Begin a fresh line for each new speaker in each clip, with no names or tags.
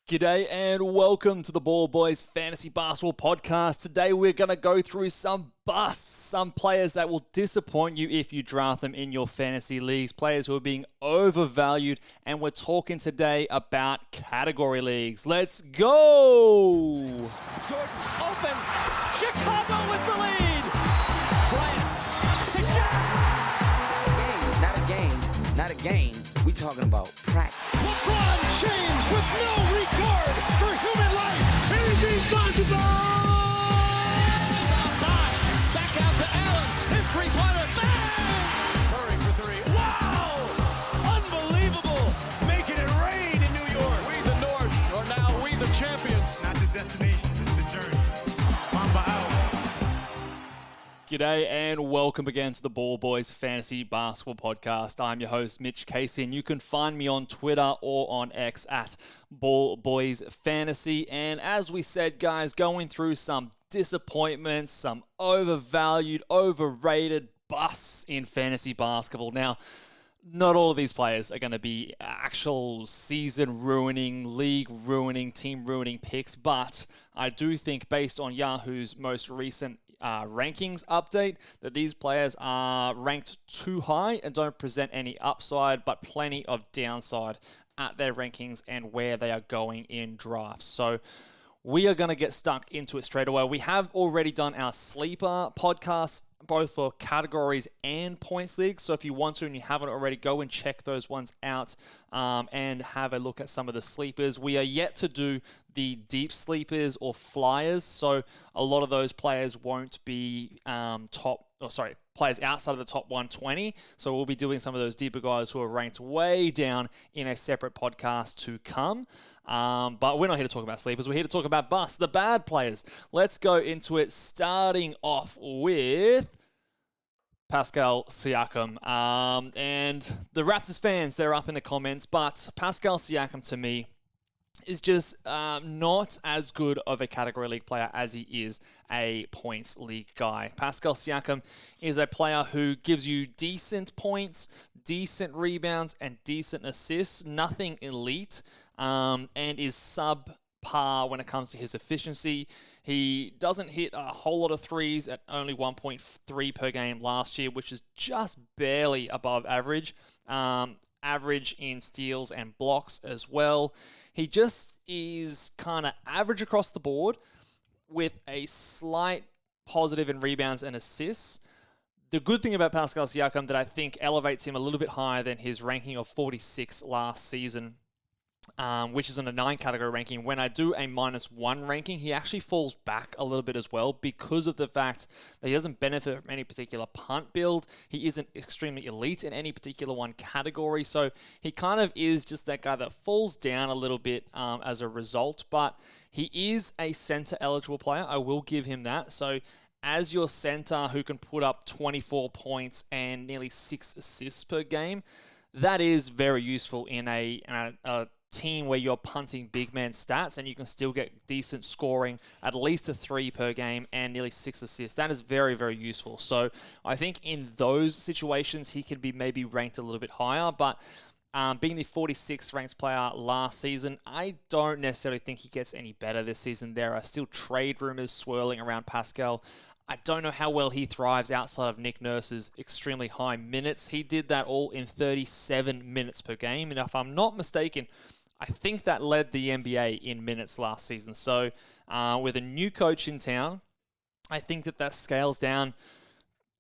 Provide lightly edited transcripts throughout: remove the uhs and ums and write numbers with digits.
G'day and welcome to the Ball Boys Fantasy Basketball Podcast. Today we're going to go through some busts, some players that will disappoint you if you draft them in your fantasy leagues, players who are being overvalued, and we're talking today about category leagues. Let's go!
Jordan open, Chicago with the lead! Bryant to Shaq!
Not a game. We talking about practice.
LeBron James with no regard for human life. Anything's possible!
Back out to Allen. His three-pointer. Bang!
Curry for three. Wow! Unbelievable! Making it rain in New York.
We the North, or now we the champions.
Not the destination, it's the journey. Mamba out.
G'day and welcome again to the Ball Boys Fantasy Basketball Podcast. I'm your host, Mitch Casey, and you can find me on Twitter or on X at Ball Boys Fantasy. And as we said, guys, going through some disappointments, some overvalued, overrated busts in fantasy basketball. Now, not all of these players are going to be actual season-ruining, league-ruining, team-ruining picks, but I do think based on Yahoo's most recent rankings update that these players are ranked too high and don't present any upside, but plenty of downside at their rankings and where they are going in drafts. So we are going to get stuck into it straight away. We have already done our sleeper podcast, both for categories and points leagues. So if you want to and you haven't already, go and check those ones out and have a look at some of the sleepers. We are yet to do the deep sleepers or flyers. So a lot of those players won't be players outside of the top 120. So we'll be doing some of those deeper guys who are ranked way down in a separate podcast to come. But we're not here to talk about sleepers. We're here to talk about busts, the bad players. Let's go into it, starting off with Pascal Siakam. And the Raptors fans, they're up in the comments, but Pascal Siakam to me is just not as good of a category league player as he is a points league guy. Pascal Siakam is a player who gives you decent points, decent rebounds, and decent assists. Nothing elite, and is subpar when it comes to his efficiency. He doesn't hit a whole lot of threes at only 1.3 per game last year, which is just barely above average. Average in steals and blocks as well. He just is kind of average across the board with a slight positive in rebounds and assists. The good thing about Pascal Siakam that I think elevates him a little bit higher than his ranking of 46 last season, which is on a 9 category ranking. When I do a -1 ranking, he actually falls back a little bit as well because of the fact that he doesn't benefit from any particular punt build. He isn't extremely elite in any particular one category. So he kind of is just that guy that falls down a little bit as a result. But he is a center eligible player. I will give him that. So as your center who can put up 24 points and nearly 6 assists per game, that is very useful in a team where you're punting big man stats and you can still get decent scoring, at least a 3 per game and nearly 6 assists. That is very, very useful. So I think in those situations, he could be maybe ranked a little bit higher, but being the 46th ranked player last season, I don't necessarily think he gets any better this season. There are still trade rumors swirling around Pascal. I don't know how well he thrives outside of Nick Nurse's extremely high minutes. He did that all in 37 minutes per game. And if I'm not mistaken, I think that led the NBA in minutes last season. So with a new coach in town, I think that scales down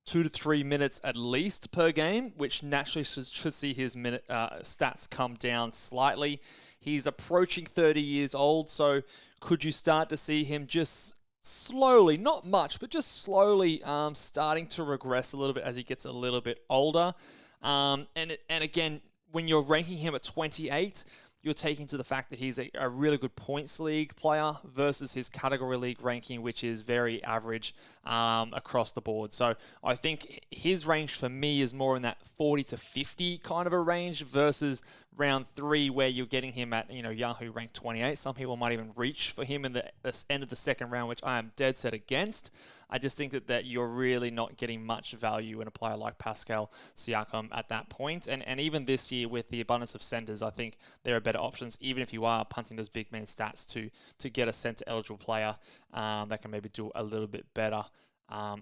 2 to 3 minutes at least per game, which naturally should see his minute stats come down slightly. He's approaching 30 years old, so could you start to see him just slowly, not much, but just slowly starting to regress a little bit as he gets a little bit older? And again, when you're ranking him at 28, you're taking to the fact that he's a really good points league player versus his category league ranking, which is very average across the board. So I think his range for me is more in that 40 to 50 kind of a range versus round 3 where you're getting him at, Yahoo ranked 28. Some people might even reach for him in the end of the second round, which I am dead set against. I just think that you're really not getting much value in a player like Pascal Siakam at that point. And even this year with the abundance of centers, I think there are better options, even if you are punting those big man stats to get a center eligible player that can maybe do a little bit better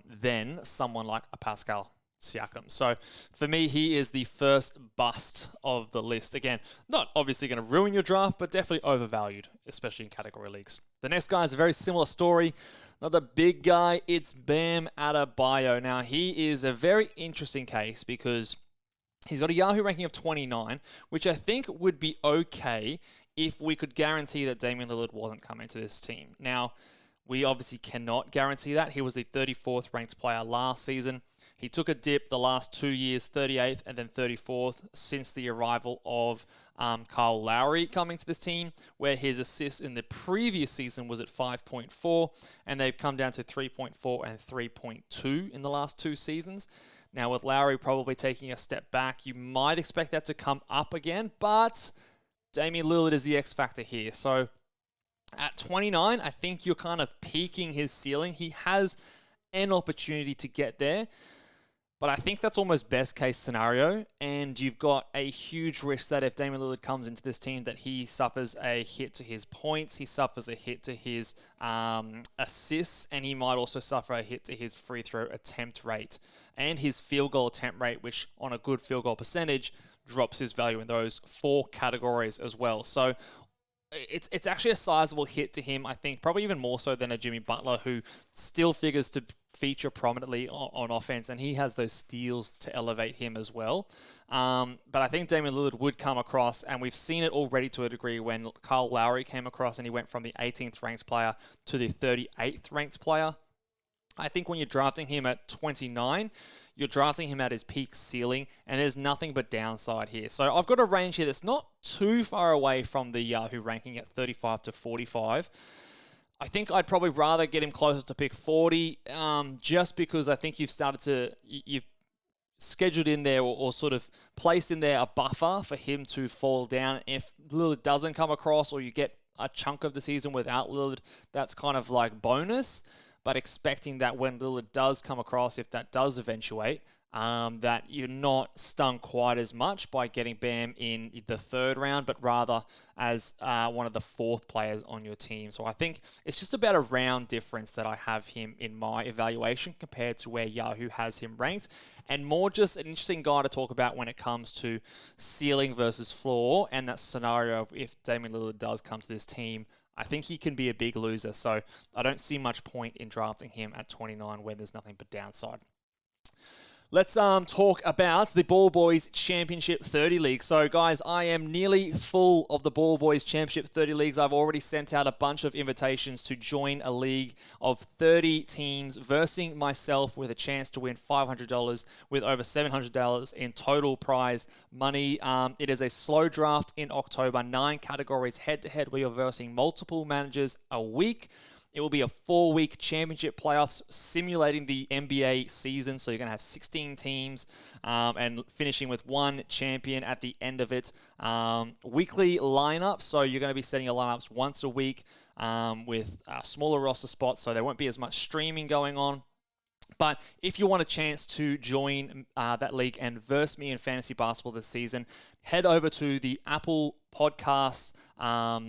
than someone like a Pascal Siakam. So for me, he is the first bust of the list. Again, not obviously going to ruin your draft, but definitely overvalued, especially in category leagues. The next guy is a very similar story. Another big guy, it's Bam Adebayo. Now, he is a very interesting case because he's got a Yahoo ranking of 29, which I think would be okay if we could guarantee that Damian Lillard wasn't coming to this team. Now, we obviously cannot guarantee that. He was the 34th ranked player last season. He took a dip the last 2 years, 38th and then 34th, since the arrival of Kyle Lowry coming to this team, where his assists in the previous season was at 5.4, and they've come down to 3.4 and 3.2 in the last 2 seasons. Now, with Lowry probably taking a step back, you might expect that to come up again, but Damian Lillard is the X factor here. So at 29, I think you're kind of peaking his ceiling. He has an opportunity to get there, but I think that's almost best case scenario, and you've got a huge risk that if Damian Lillard comes into this team, that he suffers a hit to his points, he suffers a hit to his assists, and he might also suffer a hit to his free throw attempt rate and his field goal attempt rate, which on a good field goal percentage drops his value in those 4 categories as well. So it's actually a sizable hit to him, I think, probably even more so than a Jimmy Butler, who still figures to feature prominently on offense, and he has those steals to elevate him as well. But I think Damian Lillard would come across, and we've seen it already to a degree when Kyle Lowry came across and he went from the 18th ranked player to the 38th ranked player. I think when you're drafting him at 29, you're drafting him at his peak ceiling, and there's nothing but downside here. So I've got a range here that's not too far away from the Yahoo ranking at 35 to 45. I think I'd probably rather get him closer to pick 40, just because I think you've scheduled in there or sort of placed in there a buffer for him to fall down. If Lillard doesn't come across, or you get a chunk of the season without Lillard, that's kind of like bonus. But expecting that when Lillard does come across, if that does eventuate, that you're not stung quite as much by getting Bam in the 3rd round, but rather as one of the 4th players on your team. So I think it's just about a round difference that I have him in my evaluation compared to where Yahoo has him ranked, and more just an interesting guy to talk about when it comes to ceiling versus floor, and that scenario of if Damian Lillard does come to this team, I think he can be a big loser. So I don't see much point in drafting him at 29 when there's nothing but downside. Let's talk about the Ball Boys Championship 30 League. So, guys, I am nearly full of the Ball Boys Championship 30 Leagues. I've already sent out a bunch of invitations to join a league of 30 teams, versing myself with a chance to win $500 with over $700 in total prize money. It is a slow draft in October, 9 categories head-to-head where you're versing multiple managers a week. It will be a 4-week championship playoffs simulating the NBA season. So you're going to have 16 teams and finishing with 1 champion at the end of it. Weekly lineups. So you're going to be setting your lineups once a week with smaller roster spots. So there won't be as much streaming going on. But if you want a chance to join that league and verse me in fantasy basketball this season, head over to the Apple Podcast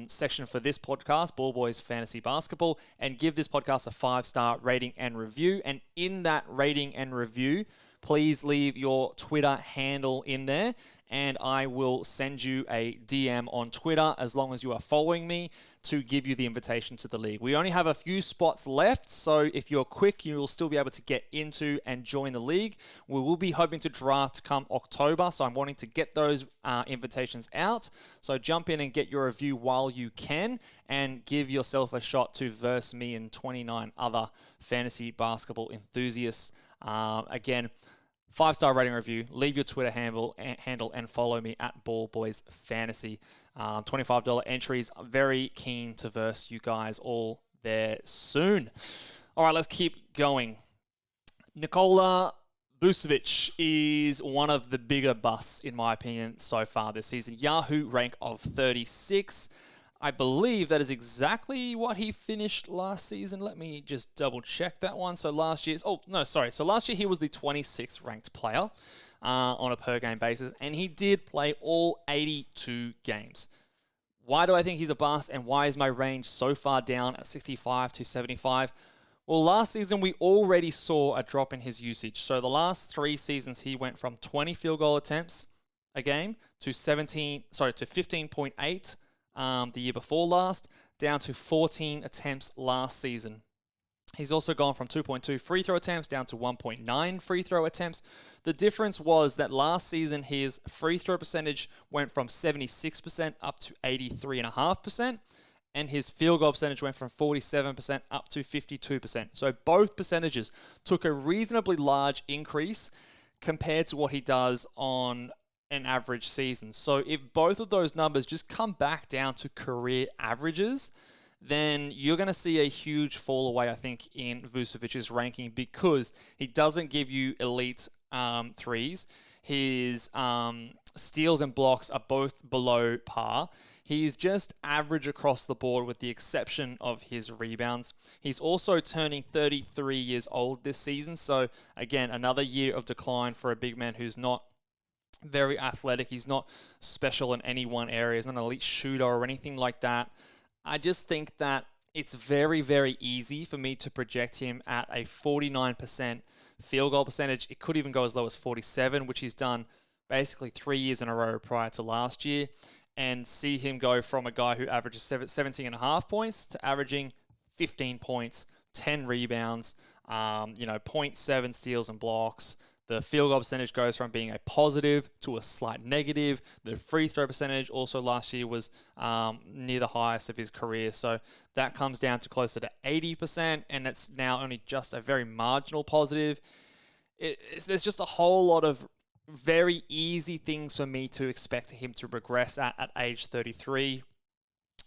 section for this podcast, Ball Boys Fantasy Basketball, and give this podcast a 5-star rating and review. And in that rating and review, please leave your Twitter handle in there, and I will send you a DM on Twitter as long as you are following me to give you the invitation to the league. We only have a few spots left, so if you're quick, you will still be able to get into and join the league. We will be hoping to draft come October, so I'm wanting to get those invitations out. So jump in and get your review while you can, and give yourself a shot to verse me and 29 other fantasy basketball enthusiasts. Again, 5-star rating review, leave your Twitter handle and follow me at Ball Boys Fantasy. $25 entries. Very keen to verse you guys all there soon. All right, let's keep going. Nikola Vucevic is one of the bigger busts, in my opinion, so far this season. Yahoo rank of 36. I believe that is exactly what he finished last season. Let me just double check that one. So last year, So last year he was the 26th ranked player on a per game basis, and he did play all 82 games. Why do I think he's a bust, and why is my range so far down at 65 to 75? Well, last season we already saw a drop in his usage. So the last 3 seasons he went from 20 field goal attempts a game to 15.8 the year before last, down to 14 attempts last season. He's also gone from 2.2 free throw attempts down to 1.9 free throw attempts. The difference was that last season his free throw percentage went from 76% up to 83.5%. And his field goal percentage went from 47% up to 52%. So both percentages took a reasonably large increase compared to what he does on an average season. So if both of those numbers just come back down to career averages, then you're going to see a huge fall away, I think, in Vucevic's ranking because he doesn't give you elite threes. His steals and blocks are both below par. He's just average across the board with the exception of his rebounds. He's also turning 33 years old this season. So again, another year of decline for a big man who's not very athletic. He's not special in any one area. He's not an elite shooter or anything like that. I just think that it's very, very easy for me to project him at a 49% field goal percentage. It could even go as low as 47, which he's done basically 3 years in a row prior to last year, and see him go from a guy who averages 17.5 points to averaging 15 points, 10 rebounds, 0.7 steals and blocks. The field goal percentage goes from being a positive to a slight negative. The free throw percentage also last year was near the highest of his career. So that comes down to closer to 80%, and it's now only just a very marginal positive. There's just a whole lot of very easy things for me to expect him to regress at age 33.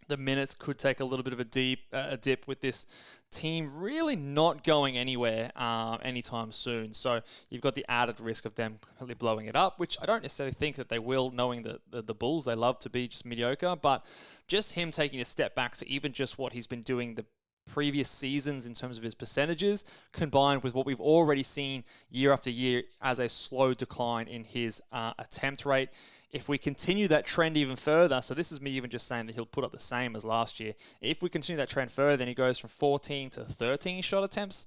The minutes could take a little bit of a dip with this team really not going anywhere anytime soon. So you've got the added risk of them completely blowing it up, which I don't necessarily think that they will, knowing the Bulls, they love to be just mediocre. But just him taking a step back to even just what he's been doing the previous seasons in terms of his percentages, combined with what we've already seen year after year as a slow decline in his attempt rate. If we continue that trend even further, so this is me even just saying that he'll put up the same as last year. If we continue that trend further, then he goes from 14 to 13 shot attempts.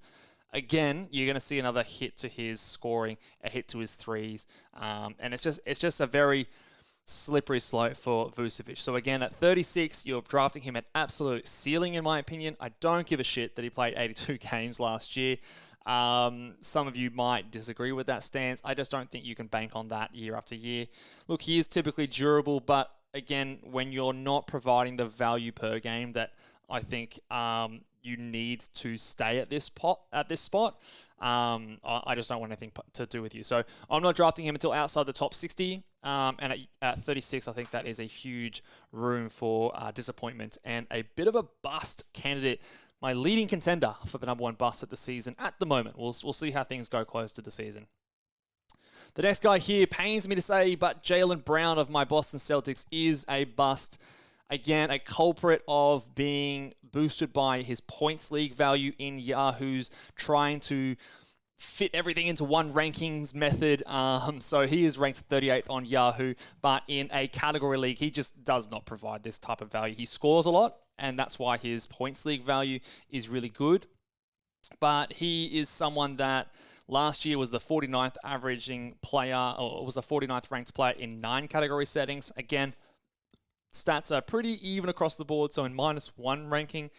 Again, you're going to see another hit to his scoring, a hit to his threes, and it's just a very slippery slope for Vucevic. So again, at 36, you're drafting him at absolute ceiling, in my opinion. I don't give a shit that he played 82 games last year. Some of you might disagree with that stance. I just don't think you can bank on that year after year. Look, he is typically durable, but again, when you're not providing the value per game that I think you need to stay at this spot, I just don't want anything to do with you. So I'm not drafting him until outside the top 60. And at 36, I think that is a huge room for disappointment and a bit of a bust candidate. My leading contender for the number one bust at the season at the moment. We'll see how things go close to the season. The next guy here pains me to say, but Jaylen Brown of my Boston Celtics is a bust. Again, a culprit of being boosted by his points league value in Yahoo's trying to fit everything into one rankings method. So he is ranked 38th on Yahoo, but in a category league, he just does not provide this type of value. He scores a lot, and that's why his points league value is really good. But he is someone that last year was the 49th averaging player, or was the 49th ranked player in 9 category settings. Again, stats are pretty even across the board, so in -1 ranking,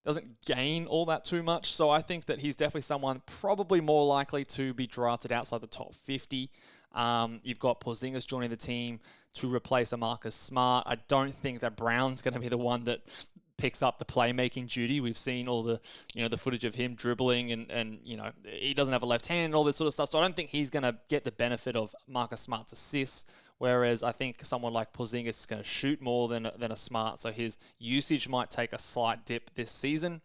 doesn't gain all that too much. So I think that he's definitely someone probably more likely to be drafted outside the top 50. You've got Porzingis joining the team to replace a Marcus Smart. I don't think that Brown's going to be the one that picks up the playmaking duty. We've seen all the footage of him dribbling and he doesn't have a left hand and all this sort of stuff. So I don't think he's going to get the benefit of Marcus Smart's assists. Whereas I think someone like Porzingis is going to shoot more than a Smart, so his usage might take a slight dip this season.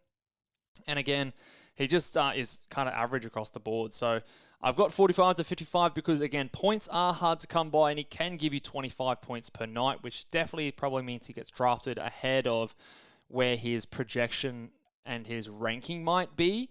And again, he just is kind of average across the board. So I've got 45 to 55 because, again, points are hard to come by, and he can give you 25 points per night, which definitely probably means he gets drafted ahead of where his projection and his ranking might be.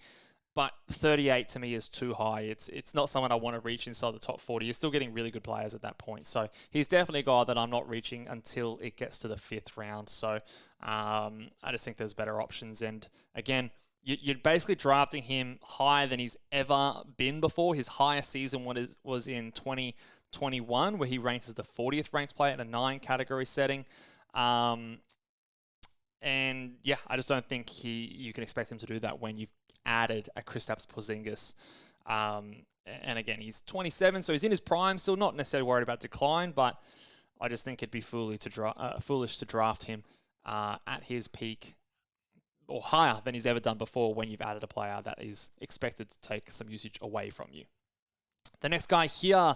But 38 to me is too high. It's not someone I want to reach inside the top 40. You're still getting really good players at that point. So he's definitely a guy that I'm not reaching until it gets to the 5th round. So I just think there's better options. And again, you're basically drafting him higher than he's ever been before. His highest season was in 2021, where he ranked as the 40th ranked player in a 9 category setting. And yeah, I just don't think you can expect him to do that when you've added a Kristaps Porzingis. And again, he's 27, so he's in his prime, still not necessarily worried about decline, but I just think it'd be foolish to draft him at his peak or higher than he's ever done before when you've added a player that is expected to take some usage away from you. The next guy here,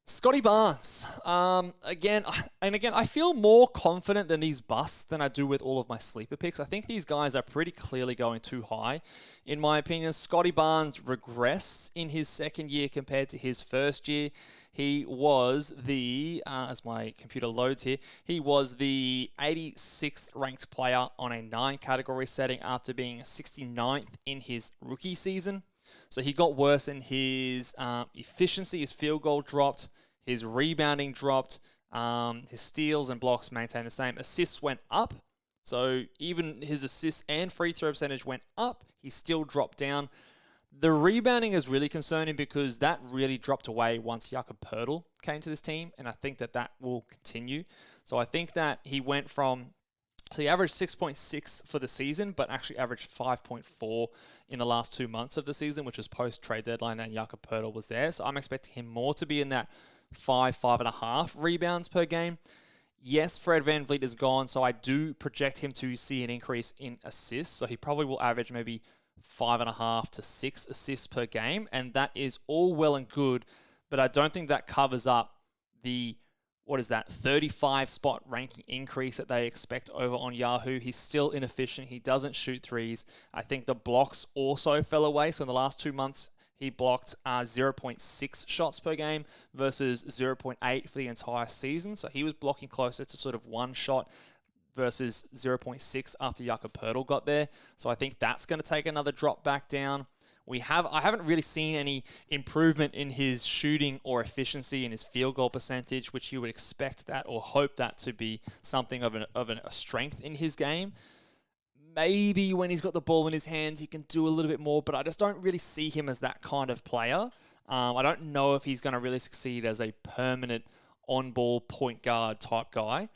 Scotty Barnes. Again, I feel more confident than these busts than I do with all of my sleeper picks. I think these guys are pretty clearly going too high. In my opinion, Scotty Barnes regressed in his second year compared to his first year. He was as my computer loads here, he was the 86th ranked player on a 9 category setting after being 69th in his rookie season. So he got worse in his efficiency. His field goal dropped. His rebounding dropped. His steals and blocks maintained the same. Assists went up. So even his assists and free throw percentage went up. He still dropped down. The rebounding is really concerning because that really dropped away once Jakob Poeltl came to this team, and I think that will continue. So I think that he went from... So he averaged 6.6 for the season, but actually averaged 5.4 in the last 2 months of the season, which was post-trade deadline, and Jakob Poeltl was there. So I'm expecting him more to be in that 5.5 rebounds per game. Yes, Fred VanVleet is gone, so I do project him to see an increase in assists. So he probably will average maybe 5.5 to 6 assists per game, and that is all well and good, but I don't think that covers up the 35 spot ranking increase that they expect over on Yahoo. He's still inefficient. He doesn't shoot threes. I think the blocks also fell away. So in the last 2 months, he blocked 0.6 shots per game versus 0.8 for the entire season. So he was blocking closer to sort of 1 shot versus 0.6 after Jakob Poeltl got there. So I think that's going to take another drop back down. I haven't really seen any improvement in his shooting or efficiency in his field goal percentage, which you would expect that or hope that to be something of a strength in his game. Maybe when he's got the ball in his hands, he can do a little bit more, but I just don't really see him as that kind of player. I don't know if he's going to really succeed as a permanent on-ball point guard type guy.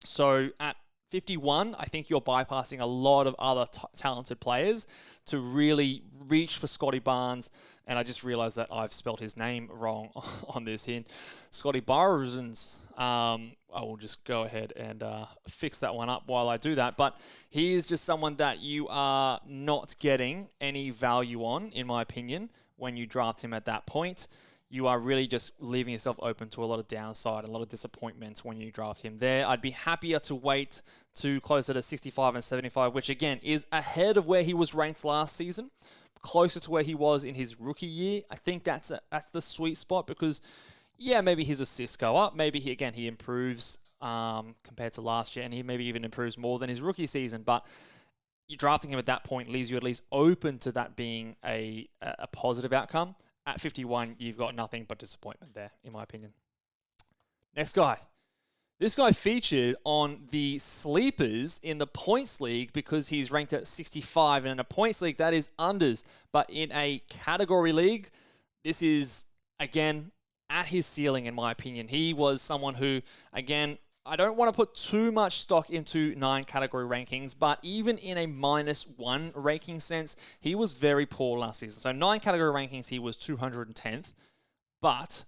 So at 51, I think you're bypassing a lot of other talented players to really reach for Scotty Barnes. And I just realized that I've spelled his name wrong on this hint. Scotty Barnes. I will just go ahead and fix that one up while I do that. But he is just someone that you are not getting any value on, in my opinion, when you draft him at that point. You are really just leaving yourself open to a lot of downside and a lot of disappointment when you draft him there. I'd be happier to wait to closer to 65 and 75, which again is ahead of where he was ranked last season, closer to where he was in his rookie year. I think that's the sweet spot because, yeah, maybe his assists go up. Maybe he improves compared to last year, and he maybe even improves more than his rookie season. But you drafting him at that point leaves you at least open to that being a positive outcome. At 51, you've got nothing but disappointment there, in my opinion. Next guy. This guy featured on the sleepers in the points league because he's ranked at 65. And in a points league, that is unders. But in a category league, this is, again, at his ceiling, in my opinion. He was someone who, again, I don't want to put too much stock into 9 category rankings, but even in a -1 ranking sense, he was very poor last season. So 9 category rankings, he was 210th. But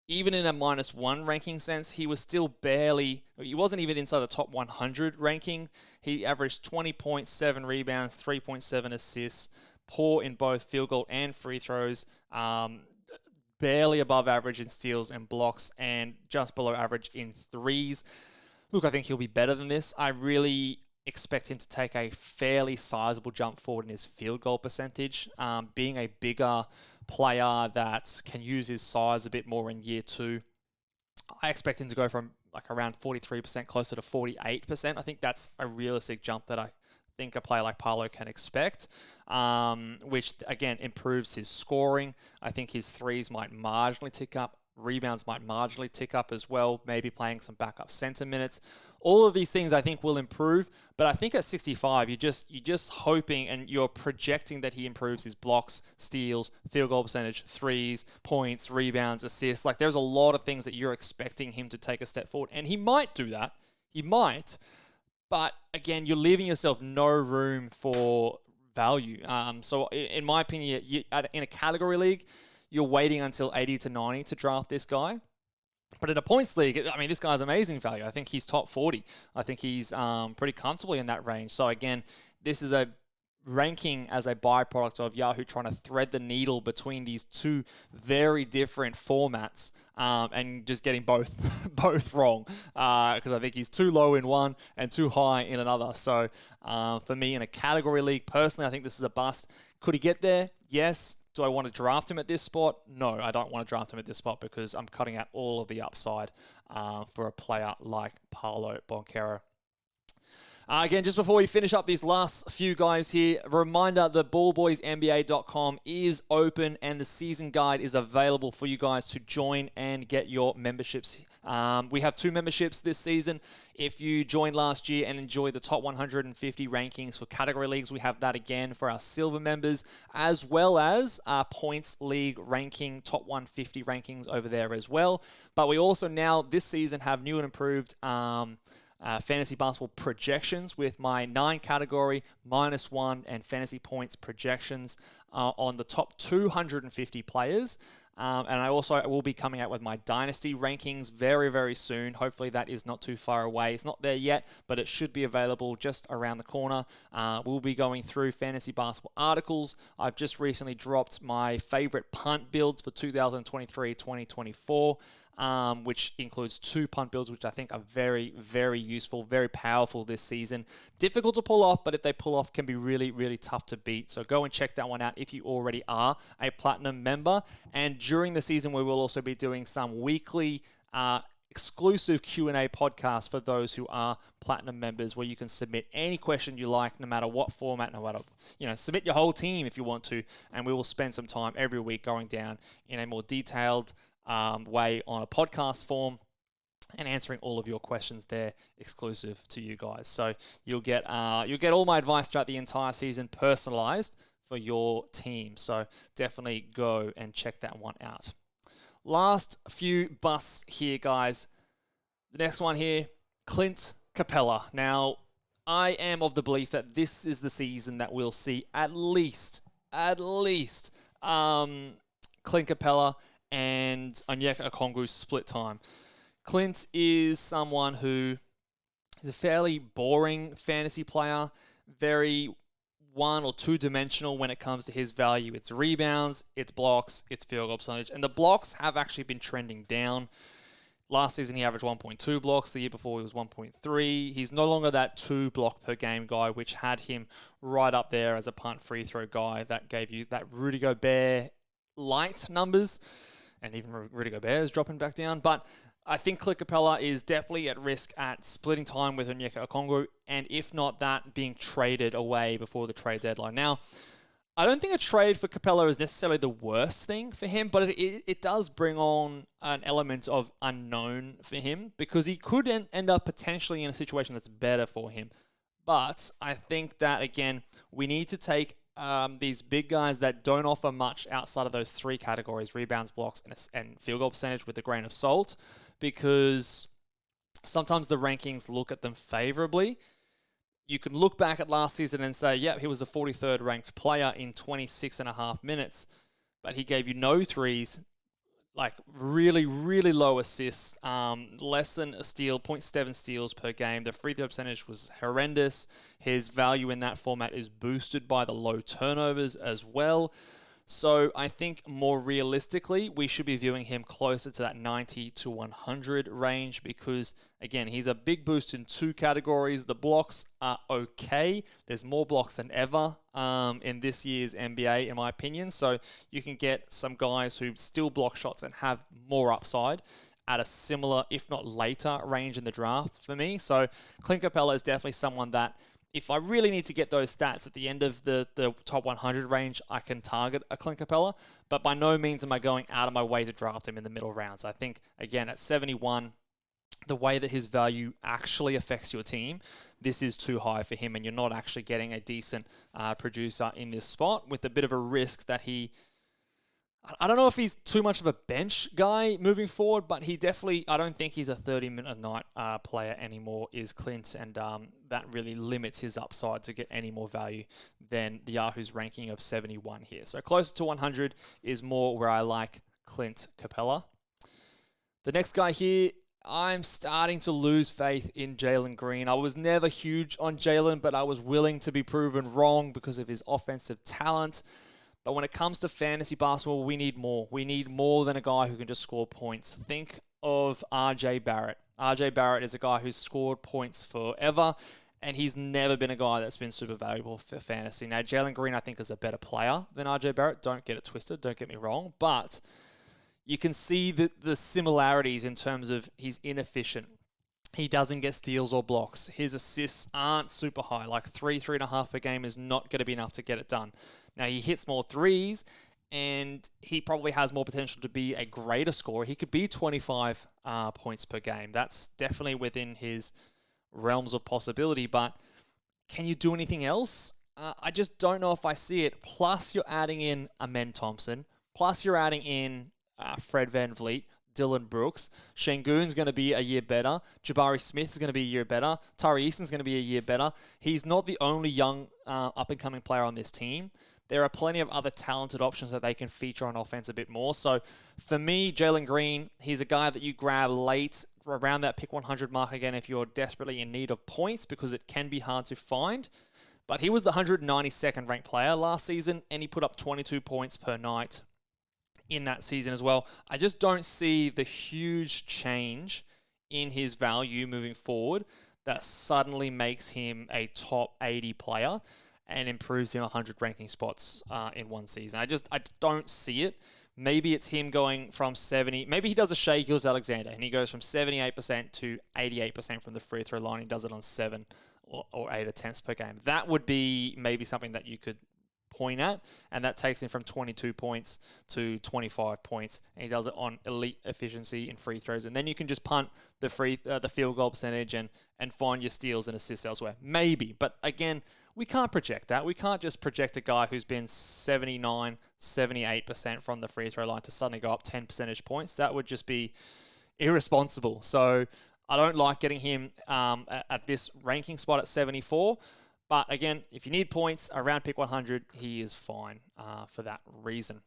even in a -1 ranking sense, he was still he wasn't even inside the top 100 ranking. He averaged 20.7 rebounds, 3.7 assists, poor in both field goal and free throws, barely above average in steals and blocks, and just below average in threes. Look, I think he'll be better than this. I really expect him to take a fairly sizable jump forward in his field goal percentage, being a bigger, player that can use his size a bit more in year 2. I expect him to go from like around 43% closer to 48%. I think that's a realistic jump that I think a player like Paolo can expect, which again improves his scoring. I think his threes might marginally tick up. Rebounds might marginally tick up as well, maybe playing some backup center minutes. All of these things I think will improve, but I think at 65, you're just hoping and you're projecting that he improves his blocks, steals, field goal percentage, threes, points, rebounds, assists. Like there's a lot of things that you're expecting him to take a step forward, and he might do that. He might, but again, you're leaving yourself no room for value. So in my opinion, in a category league, you're waiting until 80 to 90 to draft this guy. But in a points league, I mean, this guy's amazing value. I think he's top 40. I think he's pretty comfortably in that range. So again, this is a ranking as a byproduct of Yahoo trying to thread the needle between these two very different formats and just getting both wrong. Because I think he's too low in one and too high in another. So for me, in a category league, personally, I think this is a bust. Could he get there? Yes. Do I want to draft him at this spot? No, I don't want to draft him at this spot because I'm cutting out all of the upside for a player like Paolo Banchero. Again, just before we finish up these last few guys here, a reminder that ballboysnba.com is open and the season guide is available for you guys to join and get your memberships. We have 2 memberships this season. If you joined last year and enjoyed the top 150 rankings for category leagues, we have that again for our silver members, as well as our points league ranking, top 150 rankings over there as well. But we also now, this season, have new and improved fantasy basketball projections with my 9 category, -1, and fantasy points projections on the top 250 players. And I also will be coming out with my Dynasty rankings very, very soon. Hopefully that is not too far away. It's not there yet, but it should be available just around the corner. We'll be going through fantasy basketball articles. I've just recently dropped my favorite punt builds for 2023-2024. Which includes 2 punt builds, which I think are very, very useful, very powerful this season. Difficult to pull off, but if they pull off, can be really, really tough to beat. So go and check that one out if you already are a Platinum member. And during the season, we will also be doing some weekly exclusive Q&A podcasts for those who are Platinum members, where you can submit any question you like, no matter what format, no matter, submit your whole team if you want to, and we will spend some time every week going down in a more detailed way on a podcast form and answering all of your questions there, exclusive to you guys. So you'll get all my advice throughout the entire season, personalized for your team. So definitely go and check that one out. Last few busts here, guys. The next one here, Clint Capella. Now, I am of the belief that this is the season that we'll see at least Clint Capella and Onyeka Okongwu split time. Clint is someone who is a fairly boring fantasy player, very 1 or 2 dimensional when it comes to his value. It's rebounds, it's blocks, it's field goal percentage, and the blocks have actually been trending down. Last season he averaged 1.2 blocks. The year before he was 1.3. He's no longer that 2 block per game guy, which had him right up there as a punt free throw guy that gave you that Rudy Gobert light numbers. And even Rudy Gobert is dropping back down. But I think Clint Capella is definitely at risk at splitting time with Onyeka Okongwu, and if not that, being traded away before the trade deadline. Now, I don't think a trade for Capella is necessarily the worst thing for him, but it does bring on an element of unknown for him, because he could end up potentially in a situation that's better for him. But I think that, again, we need to take these big guys that don't offer much outside of those 3 categories, rebounds, blocks, and field goal percentage, with a grain of salt, because sometimes the rankings look at them favorably. You can look back at last season and say, he was a 43rd ranked player in 26.5 minutes, but he gave you no threes, like really, really low assists, less than a steal, 0.7 steals per game. The free throw percentage was horrendous. His value in that format is boosted by the low turnovers as well. So I think more realistically, we should be viewing him closer to that 90 to 100 range because, again, he's a big boost in two categories. The blocks are okay. There's more blocks than ever in this year's NBA, in my opinion. So you can get some guys who still block shots and have more upside at a similar, if not later, range in the draft for me. So Clint Capella is definitely someone that, if I really need to get those stats at the end of the top 100 range, I can target a Clint Capella, but by no means am I going out of my way to draft him in the middle rounds. I think, again, at 71, the way that his value actually affects your team, this is too high for him, and you're not actually getting a decent producer in this spot with a bit of a risk that I don't know if he's too much of a bench guy moving forward, but he definitely, I don't think he's a 30-minute a night player anymore, is Clint, and that really limits his upside to get any more value than the Yahoo's ranking of 71 here. So closer to 100 is more where I like Clint Capella. The next guy here, I'm starting to lose faith in Jalen Green. I was never huge on Jalen, but I was willing to be proven wrong because of his offensive talent. But when it comes to fantasy basketball, we need more. We need more than a guy who can just score points. Think of RJ Barrett. RJ Barrett is a guy who's scored points forever, and he's never been a guy that's been super valuable for fantasy. Now, Jalen Green, I think, is a better player than RJ Barrett. Don't get it twisted. Don't get me wrong. But you can see the similarities in terms of he's inefficient. He doesn't get steals or blocks. His assists aren't super high. Like 3.5 per game is not going to be enough to get it done. Now, he hits more threes, and he probably has more potential to be a greater scorer. He could be 25 points per game. That's definitely within his realms of possibility, but can you do anything else? I just don't know if I see it. Plus, you're adding in Amen Thompson. Plus, you're adding in Fred VanVleet, Dylan Brooks. Şengün's going to be a year better. Jabari Smith is going to be a year better. Tari Eason's going to be a year better. He's not the only young up-and-coming player on this team. There are plenty of other talented options that they can feature on offense a bit more. So for me, Jalen Green, he's a guy that you grab late, around that pick 100 mark again if you're desperately in need of points, because it can be hard to find. But he was the 192nd ranked player last season, and he put up 22 points per night in that season as well. I just don't see the huge change in his value moving forward that suddenly makes him a top 80 player and improves him 100 ranking spots in one season. I don't see it. Maybe it's him going from 70. Maybe he does a Shai Gilgeous-Alexander and he goes from 78% to 88% from the free throw line. He does it on 7 or 8 attempts per game. That would be maybe something that you could point at, and that takes him from 22 points to 25 points, and he does it on elite efficiency in free throws, and then you can just punt the field goal percentage and find your steals and assists elsewhere. Maybe, but again, we can't project that. We can't just project a guy who's been 79, 78% from the free throw line to suddenly go up 10 percentage points. That would just be irresponsible. So I don't like getting him at this ranking spot at 74. But again, if you need points around pick 100, he is fine for that reason.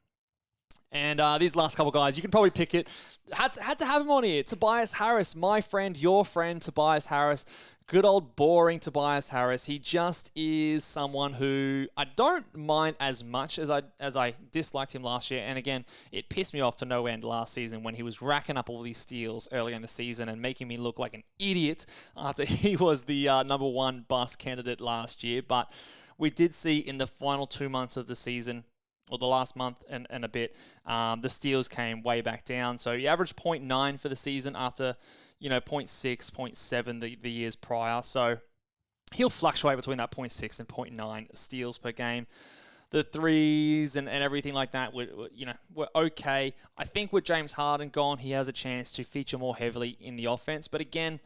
And these last couple guys, you can probably pick it. Had to have him on here. Tobias Harris, my friend, your friend, Tobias Harris. Good old boring Tobias Harris. He just is someone who I don't mind as much as I disliked him last year. And again, it pissed me off to no end last season when he was racking up all these steals early in the season and making me look like an idiot after he was the number one bust candidate last year. But we did see in the final 2 months of the season, or the last month and a bit, the steals came way back down. So he averaged 0.9 for the season after 0.6, 0.7 the years prior. So he'll fluctuate between that 0.6 and 0.9 steals per game. The threes and everything like that were okay. I think with James Harden gone, he has a chance to feature more heavily in the offense. But again,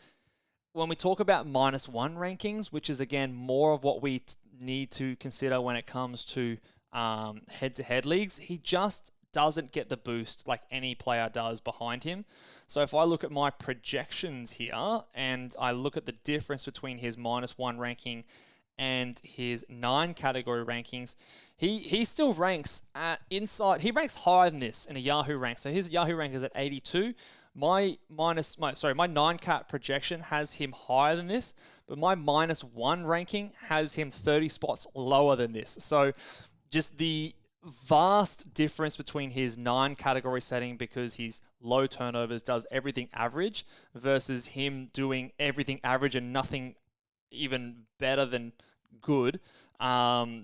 when we talk about -1 rankings, which is again more of what we need to consider when it comes to head-to-head leagues, he just doesn't get the boost like any player does behind him. So if I look at my projections here and I look at the difference between his -1 ranking and his 9 category rankings, he still ranks at inside. He ranks higher than this in a Yahoo rank. So his Yahoo rank is at 82. My 9 cat projection has him higher than this, but my -1 ranking has him 30 spots lower than this. So just the vast difference between his 9-category setting because he's low turnovers, does everything average, versus him doing everything average and nothing even better than good.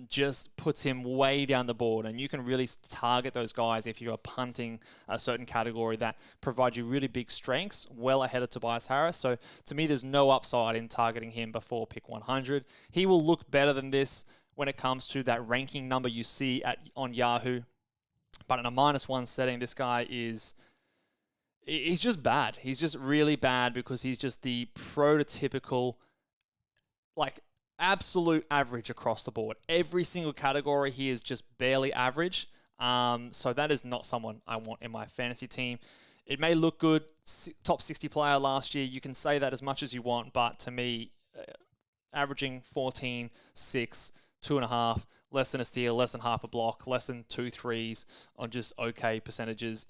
Just puts him way down the board, and you can really target those guys if you are punting a certain category that provides you really big strengths well ahead of Tobias Harris. So to me, there's no upside in targeting him before pick 100. He will look better than this when it comes to that ranking number you see on Yahoo. But in a -1 setting, this guy he's just bad. He's just really bad because he's just the prototypical, like, absolute average across the board. Every single category, he is just barely average. So that is not someone I want in my fantasy team. It may look good, top 60 player last year. You can say that as much as you want, but to me, averaging 14, 6, 2.5, less than a steal, less than half a block, less than 2 threes on just okay percentages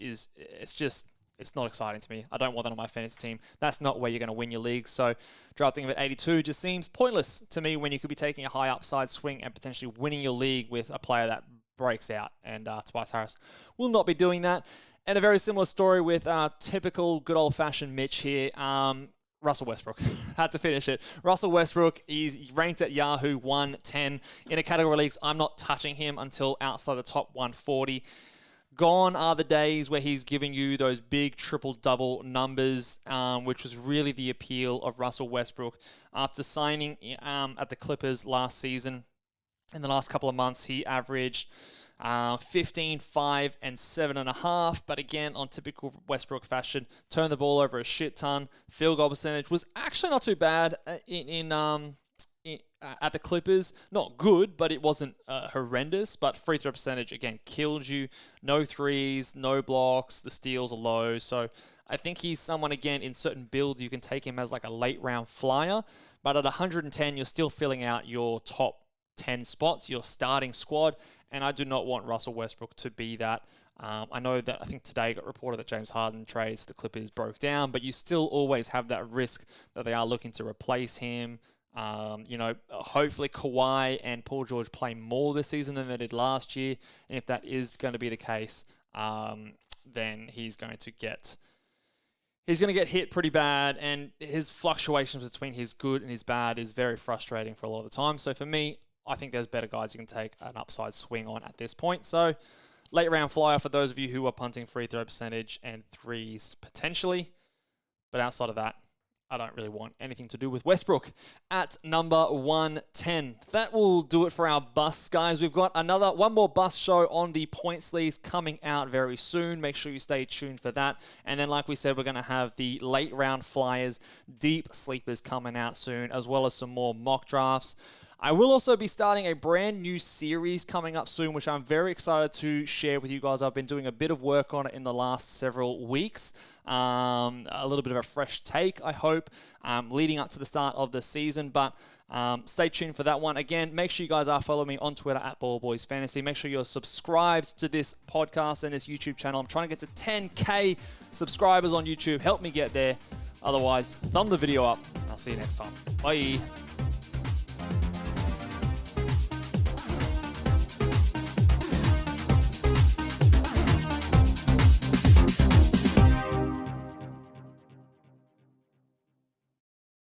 it's not exciting to me. I don't want that on my fantasy team. That's not where you're going to win your league. So drafting him at 82 just seems pointless to me when you could be taking a high upside swing and potentially winning your league with a player that breaks out. And Tobias Harris will not be doing that. And a very similar story with typical good old-fashioned Mitch here. Russell Westbrook. Had to finish it. Russell Westbrook is ranked at Yahoo 110. In a category leagues, I'm not touching him until outside the top 140. Gone are the days where he's giving you those big triple-double numbers, which was really the appeal of Russell Westbrook. After signing at the Clippers last season, in the last couple of months, he averaged 15, 5, and 7.5. But again, on typical Westbrook fashion, turned the ball over a shit ton. Field goal percentage was actually not too bad at the Clippers. Not good, but it wasn't horrendous. But free throw percentage, again, killed you. No threes, no blocks. The steals are low. So I think he's someone, again, in certain builds, you can take him as like a late round flyer. But at 110, you're still filling out your top 10 spots, your starting squad. And I do not want Russell Westbrook to be that. I know that I think today got reported that James Harden trades for the Clippers broke down, but you still always have that risk that they are looking to replace him. Hopefully Kawhi and Paul George play more this season than they did last year. And if that is going to be the case, then he's going to get hit pretty bad. And his fluctuations between his good and his bad is very frustrating for a lot of the time. So for me, I think there's better guys you can take an upside swing on at this point. So late round flyer for those of you who are punting free throw percentage and threes potentially. But outside of that, I don't really want anything to do with Westbrook at number 110. That will do it for our busts, guys. We've got one more bust show on the points leagues coming out very soon. Make sure you stay tuned for that. And then, like we said, we're going to have the late round flyers, deep sleepers coming out soon, as well as some more mock drafts. I will also be starting a brand new series coming up soon, which I'm very excited to share with you guys. I've been doing a bit of work on it in the last several weeks. A little bit of a fresh take, I hope, leading up to the start of the season. But stay tuned for that one. Again, make sure you guys are following me on Twitter at BallBoysFantasy. Make sure you're subscribed to this podcast and this YouTube channel. I'm trying to get to 10K subscribers on YouTube. Help me get there. Otherwise, thumb the video up. I'll see you next time. Bye.